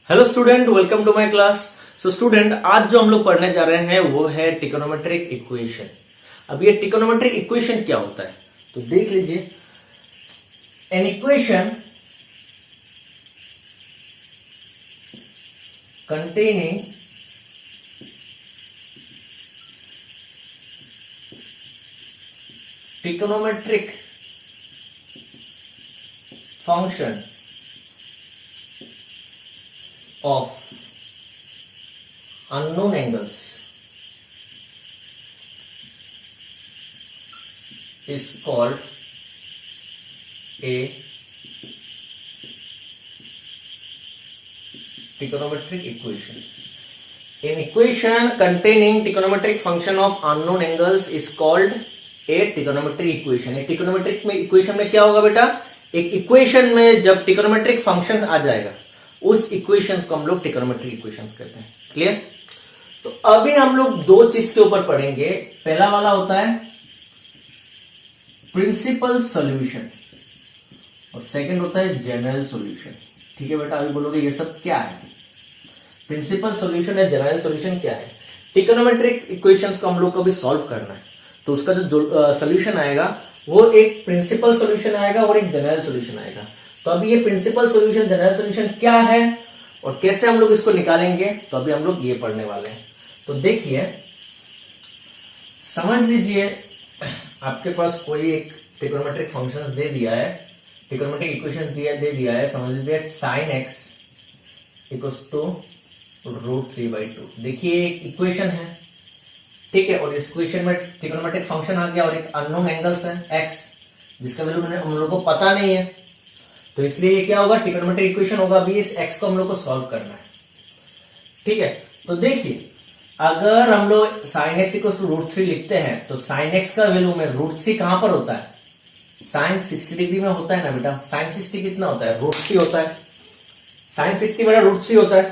Hello student, welcome to my class. So student, आज जो हम लोग पढ़ने जा रहे हैं वो है ट्रिग्नोमेट्रिक इक्वेशन। अब ये ट्रिग्नोमेट्रिक इक्वेशन क्या होता है तो देख लीजिए। An equation containing trigonometric function of unknown angles is called a trigonometric equation. An equation containing trigonometric function of unknown angles is called a trigonometric equation. एक trigonometric में equation में क्या होगा बेटा, एक equation में जब trigonometric function आ जाएगा उस इक्वेशंस को हम लोग ट्रिग्नोमेट्रिक इक्वेशंस कहते हैं। क्लियर? तो अभी हम लोग दो चीज के ऊपर पढ़ेंगे। पहला वाला होता है प्रिंसिपल सॉल्यूशन और सेकंड होता है जनरल सॉल्यूशन। ठीक है बेटा, अभी बोलोगे ये सब क्या है, प्रिंसिपल सॉल्यूशन या जनरल सॉल्यूशन क्या है। ट्रिग्नोमेट्रिक इक्वेशंस को हम लोग को भी सॉल्व करना है तो उसका जो सॉल्यूशन आएगा वो एक प्रिंसिपल सॉल्यूशन आएगा और एक जनरल सॉल्यूशन आएगा। तो अभी ये प्रिंसिपल सॉल्यूशन जनरल सॉल्यूशन क्या है और कैसे हम लोग इसको निकालेंगे तो अभी हम लोग ये पढ़ने वाले हैं। तो देखिए, समझ लीजिए आपके पास कोई एक ट्रिग्नोमेट्रिक फंक्शन दे दिया है, ट्रिग्नोमेट्रिक इक्वेशन दे दिया है। समझ लीजिए sin x इक्वल्स टू √3/2। देखिए एक इक्वेशन है, ठीक है, और इस इक्वेशन में ट्रिग्नोमेट्रिक फंक्शन आ गया और एक अननोन एंगल्स है x जिसका वैल्यू हम लोग को पता नहीं है। तो इसलिए ये क्या होगा, ट्रिग्नोमेट्रिक इक्वेशन होगा। अभी इस x को हम लोग को सॉल्व करना है। ठीक है, तो देखिए अगर हम लोग sin x इक्वल टू √3 लिखते हैं तो sin x का वैल्यू में √3 कहां पर होता है, sin 60 डिग्री में होता है ना बेटा। sin 60 कितना होता है, √3 होता है। sin 60 बेटा √3 होता है।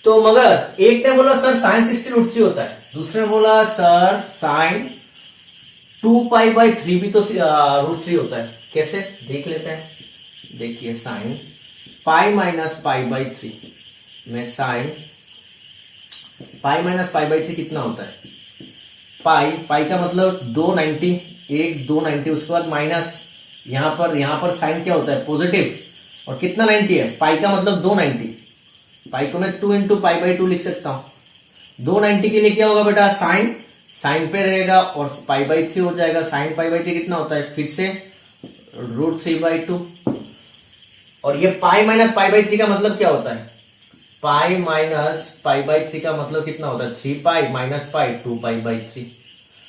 तो मगर एक ने बोला सर sin 60 √3 होता है, दूसरे ने बोला सर sin 2π/3 भी तो √3 होता है। कैसे देख लेते हैं। देखिए sin π-π/3 में sin π-π/3 कितना होता है, पाई का मतलब 290, एक 290, उसके बाद माइनस यहां पर साइन क्या होता है, पॉजिटिव, और कितना 90 है, पाई का मतलब 290। पाई को मैं 2 × π/2 लिख सकता हूं। 290 के लिए क्या होगा बेटा, साइन पे रहेगा और π/3 हो जाएगा। साइन π/3 कितना होता है, फिर से √3/2। और ये π-π/3 का मतलब क्या होता है, π-π/3 का मतलब कितना होता है, 3π - π 2π/3।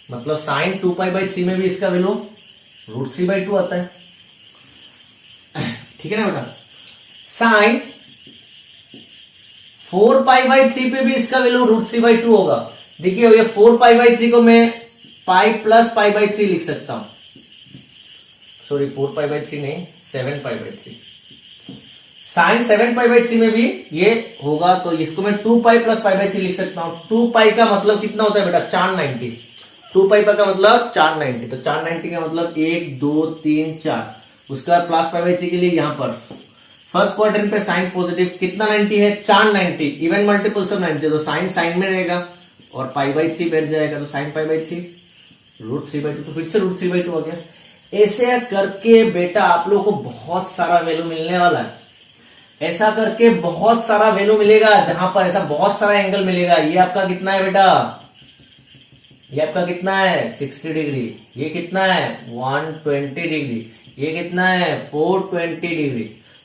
मतलब साइन 2π/3 में भी इसका वैल्यू √3/2 आता है। ठीक है ना बेटा। साइन 4π/3 पे भी इसका वैल्यू √3/2 होगा। देखिए ये 4π/3 को मैं π + π/3 लिख सकता हूं। सॉरी 4π/3 नहीं, 7π/3। साइन 7π/3 में भी ये होगा तो इसको मैं 2π + π/3 लिख सकता हूं। 2π का मतलब कितना होता है बेटा, 490। 2π का मतलब 490, तो 490 का मतलब 1 2 3 4। उसके बाद प्लस π/3 के लिए यहां पर फर्स्ट क्वाड्रेंट पे साइन पॉजिटिव, कितना 90 है, 490, इवन मल्टीपल्स ऑफ 90, तो साइन में रहेगा और π/3 बैठ जाएगा। तो साइन π/3 √3/2, तो फिर से √3/2 हो गया। ऐसे करके बेटा आप लोगों को बहुत सारा वैल्यू मिलने वाला है। ऐसा करके बहुत सारा वैल्यू मिलेगा, जहां पर ऐसा बहुत सारा एंगल मिलेगा। ये आपका कितना है बेटा, ये आपका कितना है 60 डिग्री, ये कितना है 120 डिग्री, ये कितना है 420 डिग्री।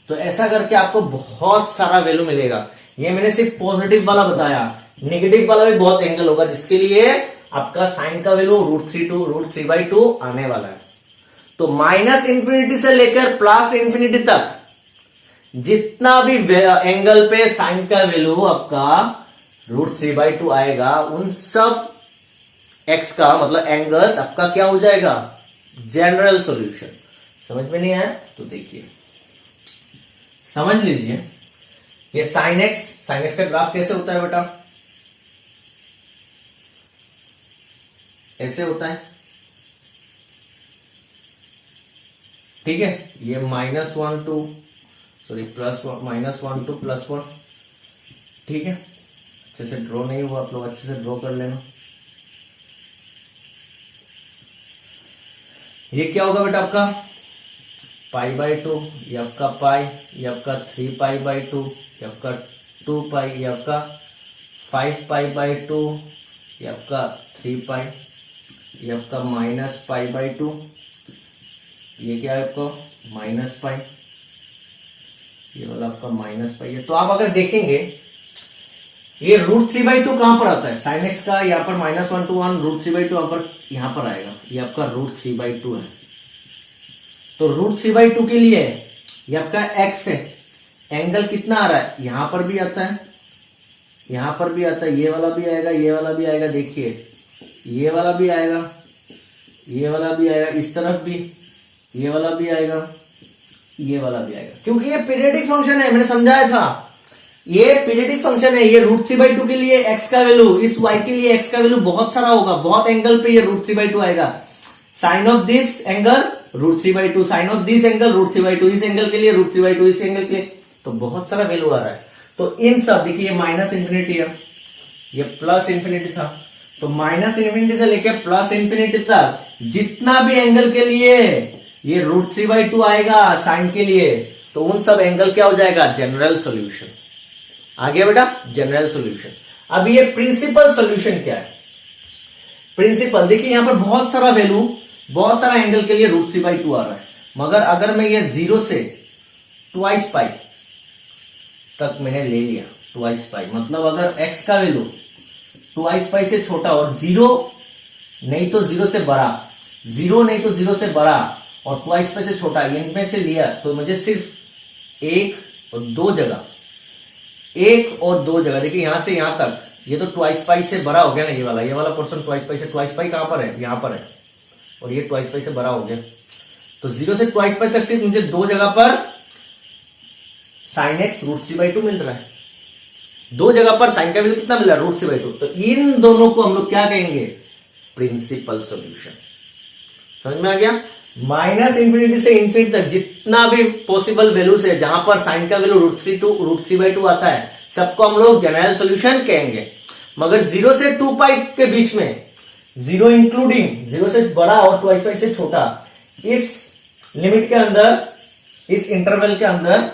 तो ऐसा करके आपको बहुत सारा वैल्यू मिलेगा। ये मैंने सिर्फ पॉजिटिव वाला बताया, नेगेटिव वाला भी बहुत एंगल होगा जिसके लिए आपका साइन का वैल्यू √3/2 आने वाला है। तो -∞ से लेकर +∞ तक जितना भी एंगल पे साइन का वैल्यू आपका √3/2 आएगा, उन सब x का मतलब एंगल्स आपका क्या हो जाएगा, जनरल सॉल्यूशन। समझ में नहीं आया तो देखिए, समझ लीजिए। ये sin x का ग्राफ कैसे होता है बेटा, ऐसे होता है। ठीक है, ये -1 2 सॉरी +1 -1 2 +1 ठीक है, अच्छे से ड्रॉ नहीं हुआ, आप लोग अच्छे से ड्रॉ कर लेना। ये क्या होगा बेटा आपका π/2, ये आपका पाई, ये आपका 3π/2, ये आपका 2π, ये आपका 5π/2, ये आपका 3π, ये आपका -π/2, ये क्या है आपका -π, ये वाला आपका -π है। तो आप अगर देखेंगे ये √3/2 कहां पर आता है, साइन एक्स का यहाँ पर -1 to 1 √3/2 यहाँ पर आएगा, ये आपका √3/2 है। तो √3/2 के लिए ये आपका x है, एंगल कितना आ रहा है, यहां पर भी आता है, यहां पर भी आता है, ये वाला भी आएगा, ये वाला भी आएगा, देखिए ये वाला भी आएगा, ये वाला भी आएगा, इस तरफ भी ये वाला भी आएगा, ये वाला भी आएगा, क्योंकि ये पीरियडिक फंक्शन है, मैंने समझाया था ये पीरियडिक फंक्शन है। ये √3/2 के लिए x का वैल्यू, इस y के लिए x का वैल्यू बहुत सारा होगा, बहुत एंगल पे ये √3/2 आएगा। Sine of this angle √3/2, sine of this angle √3/2, इस एंगल के लिए √3/2, इस एंगल के लिए, तो बहुत सारा वैल्यू आ रहा है। तो इन सब देखिए ये -∞ है, ये +∞ था, तो -∞ से लेकर +∞ तक जितना भी एंगल के लिए ये √3/2 आएगा साइन के लिए, तो उन सब एंगल क्या हो जाएगा, जनरल सॉल्यूशन आ गया बेटा, जनरल सॉल्यूशन। अब ये प्रिंसिपल सॉल्यूशन क्या है, प्रिंसिपल देखिए यहां पर बहुत सारा वैल्यू, बहुत सारा एंगल के लिए √3/2 आ रहा है, मगर अगर मैं ये 0 से 2π तक मैंने ले लिया, 2π मतलब अगर x का वैल्यू 2π से छोटा और 0 नहीं तो 0 से बड़ा, 0 नहीं तो 0 से बड़ा और 2π से छोटा, इनमें से लिया, तो मुझे सिर्फ 1 और 2 जगह, 1 और 2 जगह, देखिए यहां से यहां तक, ये तो 2π से बड़ा हो गया ना, ये वाला पोर्शन 2π से, 2π कहां पर है, यहां पर है, और ये 2π से बड़ा हो गया, तो 0 से 2π तक सिर्फ मुझे 2 जगह पर साइन एक्स √3/2 मिल रहा है, 2 जगह पर साइन का वैल्यू कितना मिल रहा है, √3/2। तो इन दोनों को हम लोग क्या कहेंगे, प्रिंसिपल सॉल्यूशन। समझ में आ गया, -∞ से ∞ तक जितना भी पॉसिबल वैल्यूज है जहां पर साइन का वैल्यू √3/2 आता है, सबको हम लोग जनरल सॉल्यूशन कहेंगे। मगर 0 से 2π के बीच में, 0 इंक्लूडिंग 0 से बड़ा और 2π से छोटा, इस लिमिट के अंदर, इस इंटरवल के अंदर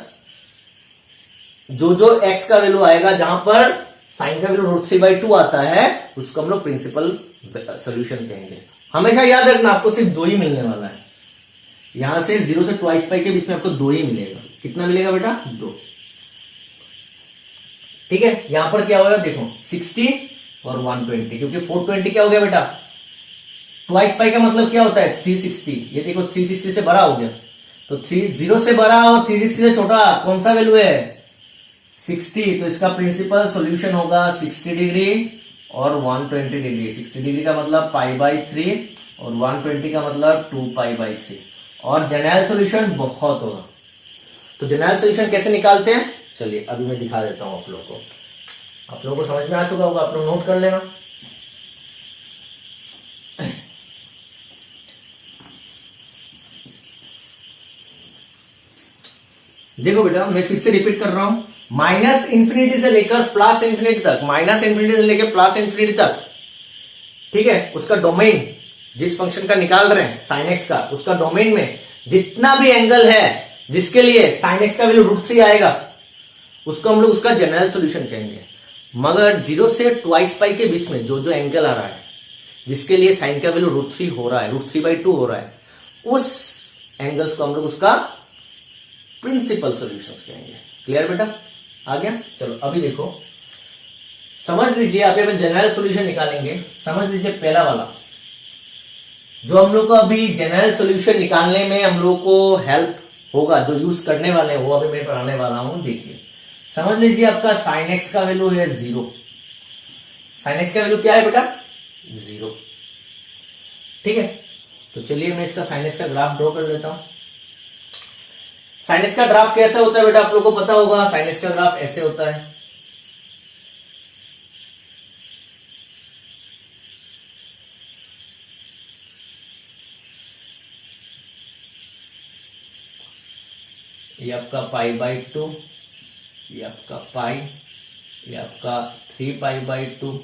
जो जो x का वैल्यू आएगा, जहां पर साइन का वैल्यू √3/2 आता है, उसको हम लोग प्रिंसिपल सॉल्यूशन कहेंगे। हमेशा याद रखना, आपको सिर्फ 2 ही मिलने वाला है, यहां से 0 से 2π के बीच में आपको 2 ही मिलेगा। कितना मिलेगा बेटा, 2। ठीक है, यहां पर क्या होगा देखो, 60 और 120, क्योंकि 420 क्या हो गया बेटा, 2π का मतलब क्या होता है, 360, ये देखो 360 से बड़ा हो गया, तो 0 से बड़ा और 360 से छोटा कौन सा वैल्यू है, 60, तो इसका प्रिंसिपल सॉल्यूशन होगा 60 डिग्री और 120 डिग्री। 60 डिग्री का मतलब π/3 और 120 का मतलब 2π/3, और जनरल सॉल्यूशन बहुत होगा। तो जनरल सॉल्यूशन कैसे निकालते हैं, चलिए अभी मैं दिखा देता हूं आप लोगों को समझ में आ चुका होगा, आप लोग नोट कर लेना। देखो बेटा, मैं फिर से रिपीट कर रहा हूं, -∞ से लेकर +∞ तक, -∞ से लेकर +∞ तक, ठीक है, उसका डोमेन जिस फंक्शन का निकाल रहे हैं साइन एक्स का, उसका डोमेन में जितना भी एंगल है जिसके लिए साइन एक्स का वैल्यू √3 आएगा, उसको हम लोग उसका जनरल सॉल्यूशन कहेंगे। मगर 0 से 2π के बीच में जो जो एंगल आ रहा है, जिसके लिए साइन का वैल्यू √3 हो रहा है, √3/2 हो रहा है, उस एंगल्स को हम लोग उसका प्रिंसिपल सॉल्यूशंस कहेंगे। क्लियर बेटा, आ गया। चलो अभी देखो, समझ लीजिए, आप अपन जनरल सॉल्यूशन निकालेंगे। समझ लीजिए पहला वाला, जो हम लोग को अभी जनरल सॉल्यूशन निकालने में हम लोग को हेल्प होगा, जो यूज करने वाले हैं वो अभी मैं पढ़ाने वाला हूं। देखिए, समझ लीजिए आपका साइन एक्स का वैल्यू है 0। साइन एक्स का वैल्यू क्या है बेटा, 0। ठीक है, तो चलिए मैं इसका साइन एक्स का ग्राफ ड्रॉ कर लेता हूं। साइन एक्स का ग्राफ कैसा होता है बेटा, आप लोग को पता होगा। साइन एक्स का ग्राफ ऐसे होता है, ये आपका π/2, ये आपका पाई, ये आपका 3π/2,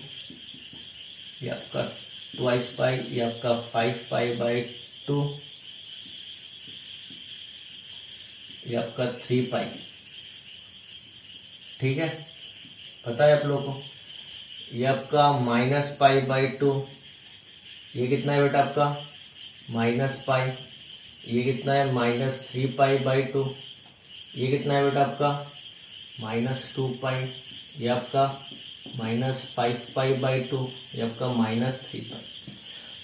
ये आपका 2π, ये आपका 5π/2, ये आपका 3π। ठीक है, पता है आप लोगों को। ये आपका -π/2, ये कितना है बेटा आपका -π, ये कितना है -3π/2, ये कितना है बेटा आपका -2π, ये आपका -5π/2, ये आपका -3π।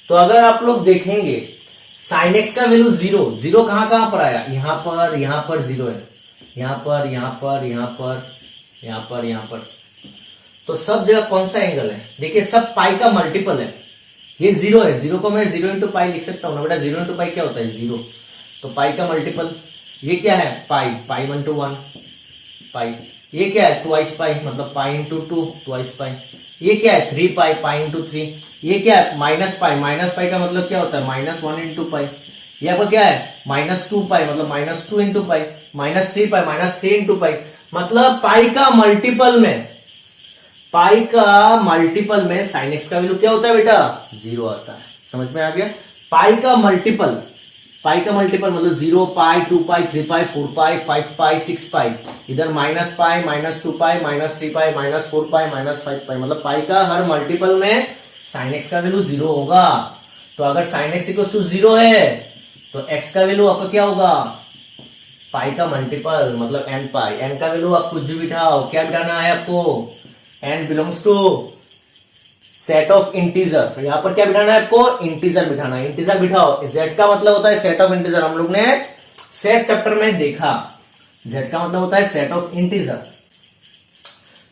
तो अगर आप लोग देखेंगे sin x का वैल्यू 0, 0 कहां पर आया, यहां पर 0 है, यहां पर, यहां पर, यहां पर, यहां पर, यहां पर। तो सब जगह कौन सा एंगल है, देखिए सब पाई का मल्टीपल है। ये 0 है, 0 को मैं 0 × पाई लिख सकता हूं ना बेटा। 0 × पाई क्या होता है 0, तो पाई का मल्टीपल। ये क्या है पाई, π1 to 1 पाई। ये क्या है 2π, मतलब π × 2 2π। ये क्या है 3π, π × 3। ये क्या है -π का मतलब क्या होता है -1 × पाई। ये आपका क्या है -2π, मतलब -2 × पाई, -3π, -3 × पाई। मतलब पाई का मल्टीपल में sin x का वैल्यू क्या होता है बेटा 0 आता है। समझ में आ गया। पाई का मल्टीपल मतलब 0π, 2π, 3π, 4π, 5π, 6π। इधर -π, -2π, -3π, -4π, -5π। मतलब पाई का हर मल्टीपल में sin x का वैल्यू 0 होगा। तो अगर sin x = 0 है तो x का वैल्यू आपका क्या होगा पाई का मल्टीपल, मतलब nπ। n का वैल्यू आप कुछ भी बिठाओ, क्या बिठाना है आपको, n belongs to set of integer. तो यहां पर क्या बिठाना है आपको, इंटीजर बिठाना है। इंटीजर बिठाओ, z का मतलब होता है सेट ऑफ इंटीजर। हम लोग ने सेट चैप्टर में देखा, z का मतलब होता है सेट ऑफ इंटीजर।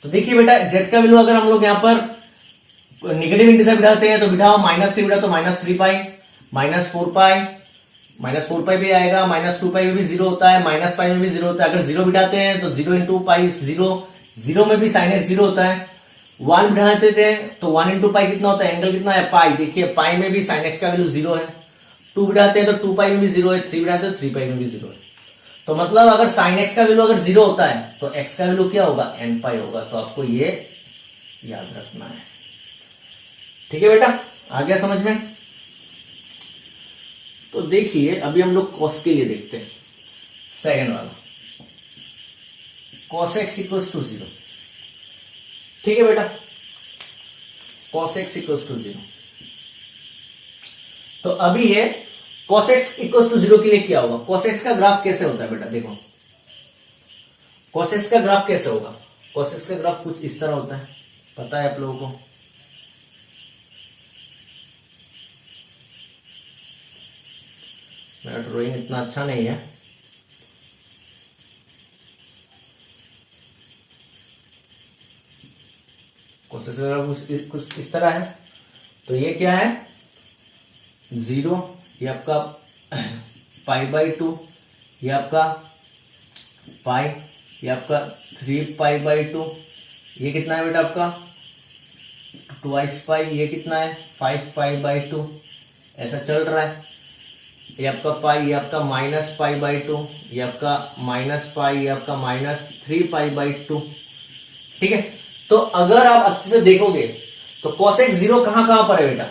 तो देखिए बेटा z का वैल्यू अगर हम लोग यहां पर निगेटिव इंटीजर बिठाते हैं तो बिठाओ -3 बिठा तो -3π, -4π भी आएगा, -2π में भी 0 होता है, -π में भी 0 होता है। अगर 0 बिठाते हैं तो 0 × पाई 0 में भी sin x 0 होता है। 1 बिठाते थे तो 1 × पाई कितना होता है, एंगल कितना है पाई। देखिए पाई में भी sin x का वैल्यू 0 है। 2 बिठाते हैं तो 2π में भी 0 है, 3 बिठाते हैं तो 3π में भी 0 है। तो मतलब अगर sin x का वैल्यू अगर 0 होता है तो x का वैल्यू क्या होगा nπ होगा। तो आपको ये याद रखना है। ठीक है बेटा, आ गया समझ में। तो देखिए अभी हम लोग cos के लिए देखते हैं, सेकंड वाला cos x = 0। ठीक है बेटा, cos x = 0। तो अभी ये cos x = 0 के लिए क्या होगा, cos x का ग्राफ कैसे होता है बेटा। देखो cos x का ग्राफ कैसे होगा, cos x का ग्राफ कुछ इस तरह होता है, पता है आप लोगों को। मेरा ड्राइंग इतना अच्छा नहीं है, कोशिश कुछ इस तरह है। तो ये क्या है 0, ये आपका π/2, ये आपका पाई, ये आपका 3π/2, ये कितना है बेटा आपका 2π, ये कितना है 5π/2। ऐसा चल रहा है। ये आपका पाई, ये आपका -π/2, ये आपका -π, ये आपका -3π/2। ठीक है। तो अगर आप अच्छे से देखोगे तो cos x 0 कहां पर है बेटा,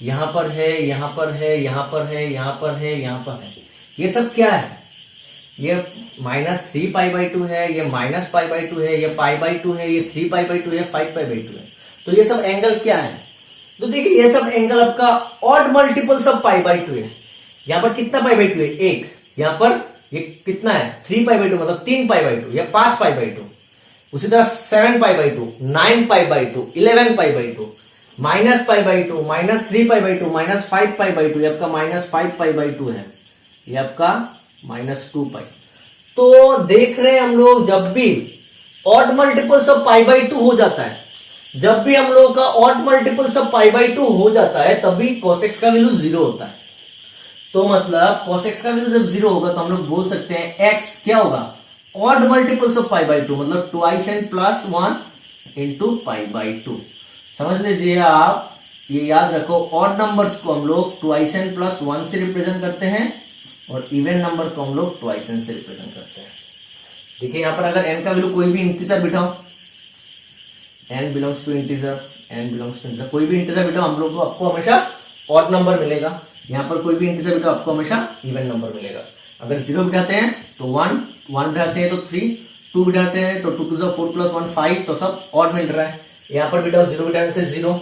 यहां पर है, यहां पर है, यहां पर है, यहां पर है, यहां पर है। ये सब क्या है, ये -3π/2 है, ये -π/2 है, ये π/2 है, ये 3π/2 है, 5π/2 है। तो ये सब एंगल क्या है, तो देखिए ये सब एंगल आपका ऑड मल्टीपल्स ऑफ π/2 है। यहां पर कितना π/2 है 1, यहां पर ये कितना है 3π/2 मतलब 3π/2, ये 5π/2। उसी तरह 7π/2, 9π/2, 11π/2, -π/2, -3π/2, -5π/2, ये आपका -5π/2 है, ये आपका -2π। तो देख रहे हैं हम लोग जब भी ऑड मल्टीपल्स ऑफ π/2 हो जाता है, जब भी हम लोग का ऑड मल्टीपल्स ऑफ π/2 हो जाता है तभी cos x का वैल्यू 0 होता है। तो मतलब cos x का वैल्यू जब 0 होगा तो हम लोग बोल सकते हैं x क्या होगा ऑड मल्टीपल्स ऑफ π/2, मतलब 2n + 1 × π/2। समझ लीजिए आप, ये याद रखो, ऑड नंबर्स को हम लोग 2n + 1 से रिप्रेजेंट करते हैं और इवन नंबर को हम लोग 2n से रिप्रेजेंट करते हैं। देखिए यहां पर अगर n का वैल्यू कोई भी इंटीजर बिठाओ n belongs to integer, n belongs to integer, कोई भी इंटीजर बेटा हम लोग को आपको हमेशा ऑड नंबर मिलेगा। यहाँ पर कोई भी इंटीजर बेटा आपको हमेशा इवन नंबर मिलेगा। अगर 0 बिठाते हैं तो 1, 1 बिठाते हैं तो 3, 2 बिठाते हैं तो 2 2 4 प्लस 1 5, तो सब ऑड मिल रहा है। यहाँ पर बेटा 0 बिठाने से 0,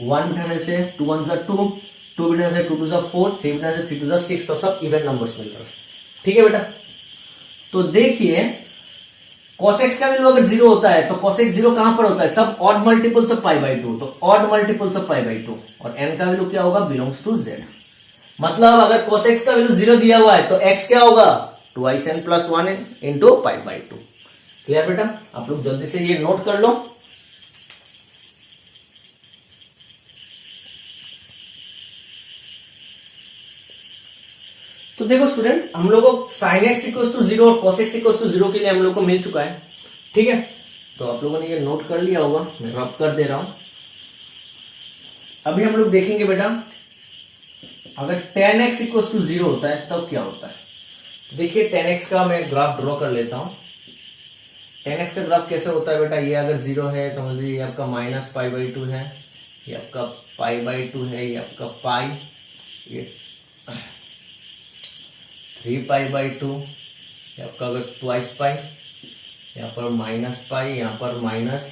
1 बिठाने से 2 1 2, 2 बिठाने से 2 2 4, 3 बिठाने से 3 2 6, तो सब इवन नंबर्स मिल रहा है। ठीक है बेटा, तो देखिए cos x का वैल्यू अगर 0 होता है तो cos x 0 कहां पर होता है, सब odd multiples of pi by 2, तो odd multiples of pi by 2, और n का वैल्यू क्या होगा, बिलोंग्स टू z। मतलब अगर cos x का वैल्यू 0 दिया हुआ है तो x क्या होगा, 2n plus 1 into pi by 2। Clear बेटा, आप लोग जल्दी से ये नोट कर लो। तो देखो स्टूडेंट, हम लोगों को sin x इक्वल टू 0 और cos x इक्वल टू 0 के लिए हम लोग को मिल चुका है। ठीक है, तो आप लोगों ने ये नोट कर लिया होगा, मैं रब कर दे रहा हूं। अभी हम लोग देखेंगे बेटा, अगर tan x इक्वल टू 0 होता है तब क्या होता है। देखिए tan x का मैं ग्राफ ड्रॉ कर लेता हूं। tan x का ग्राफ कैसे होता है बेटा, ये अगर 0 है समझ लीजिए आपका माइनस पाई बाई 2 है, ये आपका पाई बाई 2 है, ये आपका पाई, ये 3 पाई बाई 2, ये आपका अगर ट्वाइस पाई, यहाँ पर माइनस पाई, यहाँ पर माइनस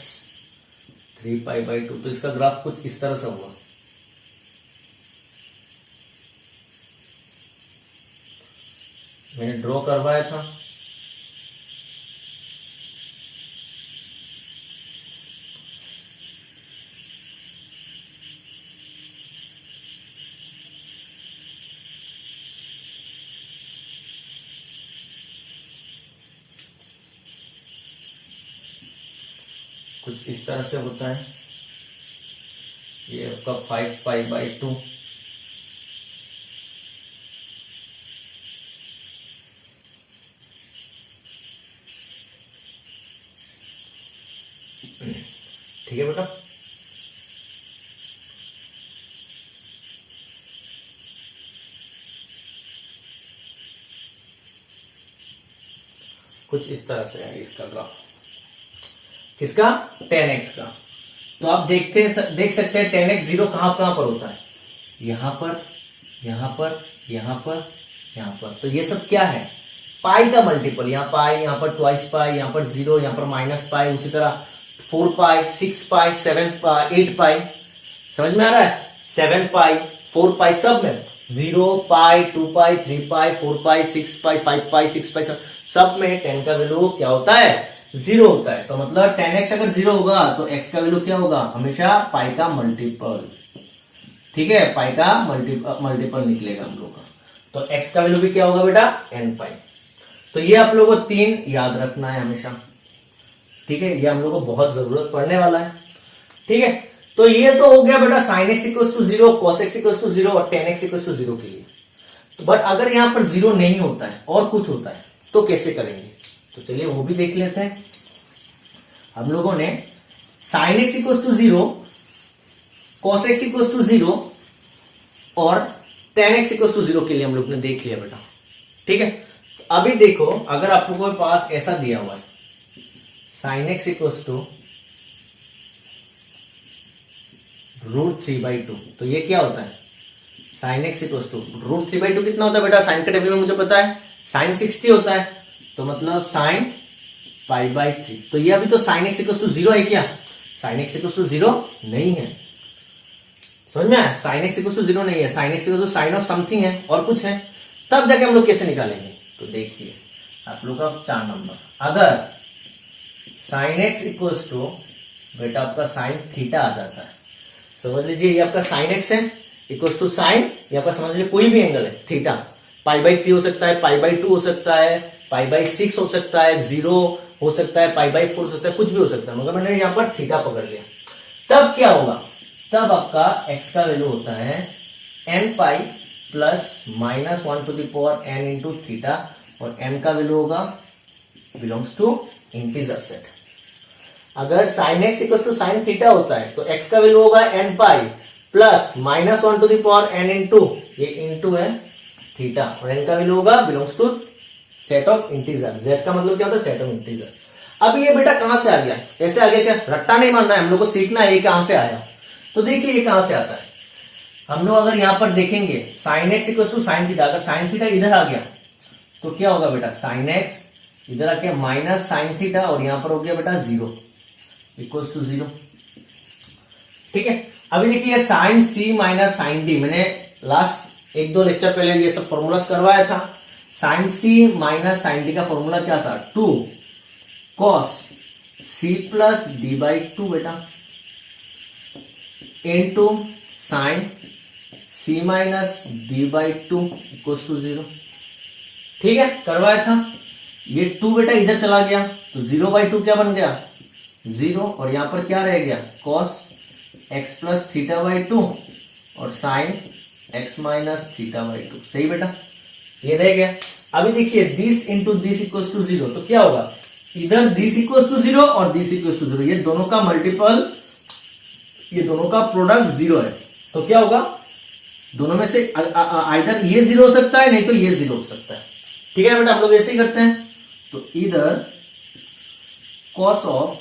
3 पाई बाई 2, तो इसका ग्राफ कुछ इस तरह से होगा। मैंने ड्रॉ करवाया था। कुछ इस तरह से होता है, ये आपका 5 पाई बाई 2, ठीक है बेटा। कुछ इस तरह से है इसका ग्राफ, किसका, tan x का। तो आप देख सकते हैं tan x 0 कहां पर होता है, यहां पर, यहां पर, यहां पर, यहां पर। तो ये सब क्या है, पाई का मल्टीपल, यहाँ पाई, यहाँ पर ट्वाइस पाई, यहाँ पर 0, यहाँ पर माइनस पाई, उसी तरह 4 पाई, 6 पाई, 7 पाई, 8 पाई, समझ में आ रहा है, 7 पाई, 4 पाई, सब में 0 पाई, 2 पाई, 3 पाई, 4 पाई, 6 पाई, 5 पाई, 6 पाई, सब में tan का वैल्यू क्या होता है, 0 होता है। तो मतलब tan x अगर 0 होगा तो x का वैल्यू क्या होगा, हमेशा पाई का मल्टीपल। ठीक है, पाई का मल्टीपल निकलेगा हम लोग का। तो x का वैल्यू भी क्या होगा बेटा, n पाई। तो ये आप लोगों को 3 याद रखना है हमेशा। ठीक है, ये हम लोग को बहुत जरूरत पड़ने वाला है। ठीक है, तो ये तो हो गया बेटा sin x equal to 0, cos x equal to 0 और tan x इक्वल टू 0 के लिए। तो बट अगर यहां पर 0 नहीं होता है और कुछ होता है तो कैसे करेंगे, तो चलिए वो भी देख लेते हैं। हम लोगों ने sin x equal to 0, cos x equal to 0 और tan x इक्वल टू 0 के लिए हम लोग ने देख लिया बेटा। ठीक है, अभी देखो, अगर आप लोगों के पास ऐसा दिया हुआ है sin x इक्वल टू √3/2, तो ये क्या होता है, sin x इक्वल टू √3/2 कितना होता है बेटा, साइन का टेबल में मुझे पता है sin 60 होता है, तो मतलब sin π/3। तो ये अभी तो sin x इक्वल टू 0 है क्या, sin x इक्वल टू 0 नहीं है, समझ में आया, sin x इक्वल टू 0 नहीं है, sin x equal to sine of something है और कुछ है, तब जाके हम लोग कैसे निकालेंगे। तो देखिए आप लोग का 4 नंबर, अगर sin x इक्वल टू बेटा आपका sin थीटा आ जाता है, समझ लीजिए ये आपका sin x है इक्वल टू साइन, यहाँ पर समझ लीजिए कोई भी एंगल है थीटा, π/3 हो सकता है, π/2 हो सकता है, π/6 हो सकता है, 0 हो सकता है, π/4 हो सकता है, कुछ भी हो सकता है, मगर मैंने यहाँ पर थीटा पकड़ लिया। तब क्या होगा, तब आपका x का वैल्यू होता है n pi plus minus 1 to the power n into theta, और n का वैल्यू होगा बिलोंग्स टू इंटीजर सेट। अगर sin x equal to sine theta होता है तो x का वैल्यू होगा n pi plus minus 1 to the power n into, ये इंटू है थीटा, और n का वैल्यू होगा belongs to set of integer. z का मतलब क्या होता है, सेट ऑफ इंटीजर। अब ये बेटा कहां से आ गया, ऐसे आ गया क्या, रट्टा नहीं मारना है, हम लोग को सीखना है ये कहां से आया। तो देखिए ये कहां से आता है, हम लोग अगर यहां पर देखेंगे sine x equal to sine theta, अगर साइन थीटा इधर आ गया तो क्या होगा बेटा, साइन एक्स इधर आके माइनस साइन थीटा, और यहां पर हो गया बेटा 0 इक्वल टू 0। ठीक है, अभी देखिए sine C minus sine D, मैंने लास्ट 1-2 लेक्चर पहले ये सब फॉर्मूलास करवाया था। Sine C minus sine D का फॉर्मूला क्या था, 2 cos C plus D by 2 बेटा into sine C minus D by 2 equal to 0। ठीक है, करवाया था। ये 2 बेटा इधर चला गया तो 0/2 क्या बन गया, 0, और यहां पर क्या रह गया, cos x plus theta by 2 और sine x minus theta by 2। सही बेटा, ये रह गया। अभी देखिए this into this equal to 0, तो क्या होगा, इधर दिस इक्वल टू 0 और दिस इक्वल टू 0, ये दोनों का मल्टीपल, ये दोनों का प्रोडक्ट 0 है, तो क्या होगा, दोनों में से आइदर ये 0 हो सकता है, नहीं तो ये 0 हो सकता है। ठीक है बेटा, हम लोग ऐसे ही करते हैं। तो इधर cos of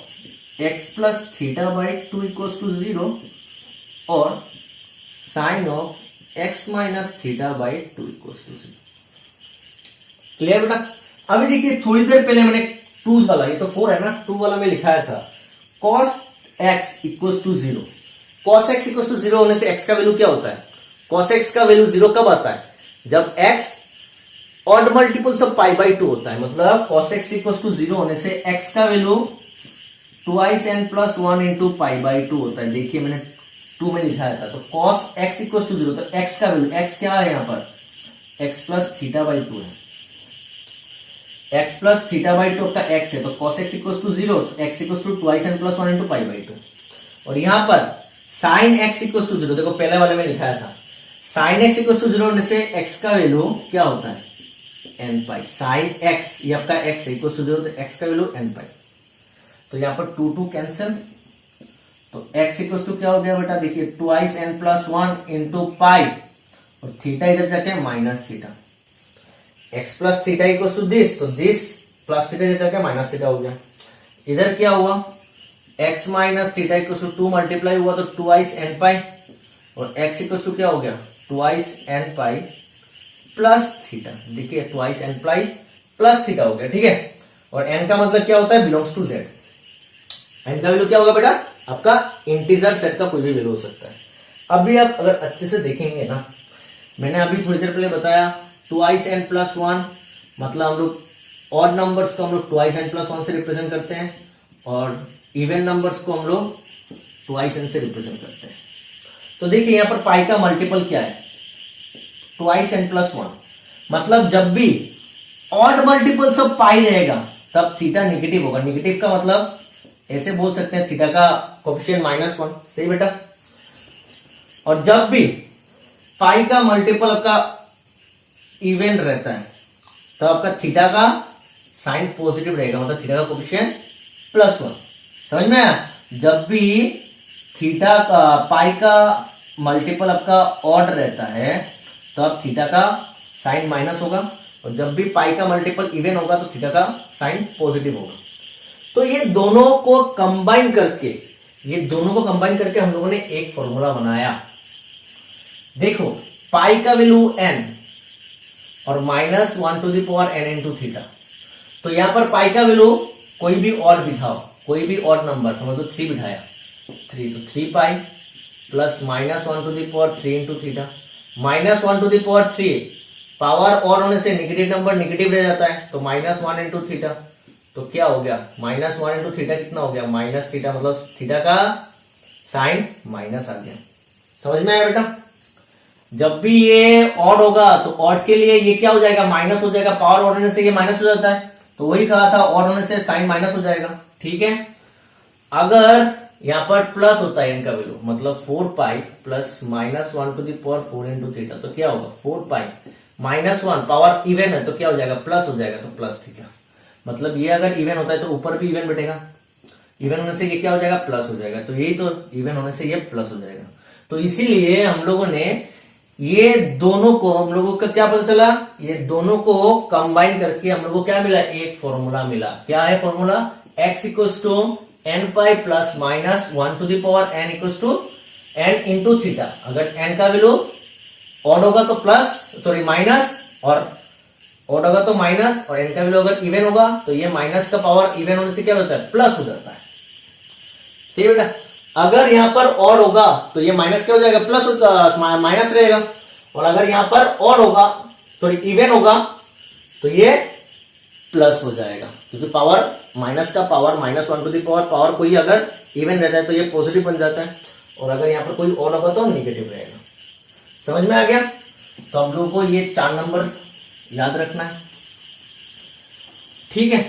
x plus theta by 2 equal to 0 और sine of x minus theta by 2 equal to 0। Clear बेटा। अभी देखिए थोड़ी देर पहले मैंने 2 वाला, ये तो 4 है ना, 2 वाला में लिखाया था cos x equal to 0। Cos x equal to 0 होने से x का वैल्यू क्या होता है, कॉस एक्स का वैल्यू 0 कब आता है, जब x odd multiples of pi by 2 होता है। मतलब कॉस एक्स इक्वल टू 0 होने से x का value 2n plus 1 into pi by 2 होता है। देखिए मैंने 2 में लिखाया था, तो कॉस एक्स इक्वल टू 0, तो x का वैल्यू, x क्या है यहाँ पर, x प्लस थीटा बाई 2 है, x प्लस थीटा बाई 2 का x है, तो cos x इक्वल टू 0, तो x equal to 2n plus 1 into pi by 2। और यहां पर साइन x इक्वल टू 0, देखो पहले वाले में लिखाया था साइन x इक्वल टू 0 होने से x का वैल्यू क्या होता है, n पाई। साइन x ये आपका x इक्वल टू 0, तो x का वैल्यू n पाई। तो यहां पर 2 कैंसिल, तो x इक्वल टू क्या हो गया बेटा, देखिए 2n प्लस 1 इंटू पाई, और थीटा इधर जाके minus theta, x plus theta equal to this, तो दिस प्लस थीटा इधर जाके माइनस थीटा हो गया। इधर क्या हुआ, x minus theta equal to 2 multiply हुआ तो 2n पाई, और x इक्वल टू क्या हो गया, 2n पाई प्लस थीटा। देखिए 2n पाई प्लस थीटा हो गया। ठीक है, और n का मतलब क्या होता है, बिलोंग्स टू z। n का वैल्यू क्या होगा बेटा, आपका इंटीजर सेट का कोई भी वैल्यू हो सकता है। अभी आप अगर अच्छे से देखेंगे ना, मैंने अभी थोड़ी देर पहले बताया 2n प्लस 1, मतलब हम लोग ऑड नंबर्स को हम लोग 2n प्लस 1 से रिप्रेजेंट करते हैं, और इवन नंबर्स को हम लोग 2n से रिप्रेजेंट करते हैं। तो देखिए यहां पर पाई का मल्टीपल क्या है, 2n प्लस 1, मतलब जब भी ऑड मल्टीपल्स ऑफ पाई रहेगा तब थीटा नेगेटिव होगा। नेगेटिव का मतलब ऐसे बोल सकते हैं, थीटा का कोफिशिएंट -1। सही बेटा। और जब भी पाई का मल्टीपल आपका इवन रहता है तब आपका थीटा का साइन पॉजिटिव रहेगा, मतलब थीटा का कोफिशिएंट +1। समझ में आया। जब भी थीटा का पाई का मल्टीपल आपका ऑड रहता है तब थीटा का साइन माइनस होगा, और जब भी पाई का मल्टीपल इवन होगा तो थीटा का साइन पॉजिटिव होगा। तो ये दोनों को कंबाइन करके हम लोगों ने एक फॉर्मूला बनाया। देखो पाई का वैल्यू n और -1 to the power n into theta. तो यहां पर पाई का वैल्यू कोई भी ऑड बिठाओ, कोई भी ऑड नंबर, समझ लो 3 बिठाया, 3, तो 3 pi plus -1 to the power 3 into theta. -1 to the power 3 power odd होने से नेगेटिव नंबर नेगेटिव रह जाता है, तो -1 इंटू थीटा। तो क्या हो गया, -1 इंटू थीटा कितना हो गया, माइनस थीटा, मतलब थीटा का साइन माइनस आ गया। समझ में आया बेटा। जब भी ये ऑड होगा तो ऑड के लिए ये क्या हो जाएगा, माइनस हो जाएगा। पावर ऑड होने से ये माइनस हो जाता है, तो वही कहा था ऑड होने से साइन माइनस हो जाएगा। ठीक है, अगर यहां पर प्लस होता है इनका वैल्यू, मतलब 4 pi plus -1 to the power 4 into theta, तो क्या होगा 4 पाई -1, पावर इवन है तो क्या हो जाएगा, प्लस हो जाएगा, तो प्लस थीटा। मतलब ये अगर इवन होता है तो ऊपर भी इवन बैठेगा, इवन होने से ये क्या हो जाएगा, प्लस हो जाएगा। तो यही तो इवन होने से ये प्लस हो जाएगा। तो इसीलिए हम लोगों ने ये दोनों को, हम लोगों का क्या पता चला, ये दोनों को कंबाइन करके हम लोगों को क्या मिला, एक फॉर्मूला मिला। क्या है formula, x equals to n pi plus minus 1 to the power n equals to n into theta. अगर एन का वैल्यू ऑड होगा तो प्लस सॉरी माइनस, और ऑड होगा तो माइनस, और एन का वैल्यू अगर इवन होगा तो ये माइनस का पावर इवन होने से क्या होता है, प्लस हो जाता है। सही बेटा। अगर यहां पर ऑड होगा तो ये माइनस क्या हो जाएगा, प्लस माइनस रहेगा, और अगर यहां पर ऑड होगा सॉरी इवन होगा तो ये प्लस हो जाएगा, क्योंकि पावर माइनस का power minus 1 to the power कोई अगर इवन रहता है तो ये पॉजिटिव बन जाता है, और अगर यहां पर कोई ऑड होगा तो निगेटिव रहेगा। समझ में आ गया। तो हम लोगों को ये 4 नंबर याद रखना है, ठीक है।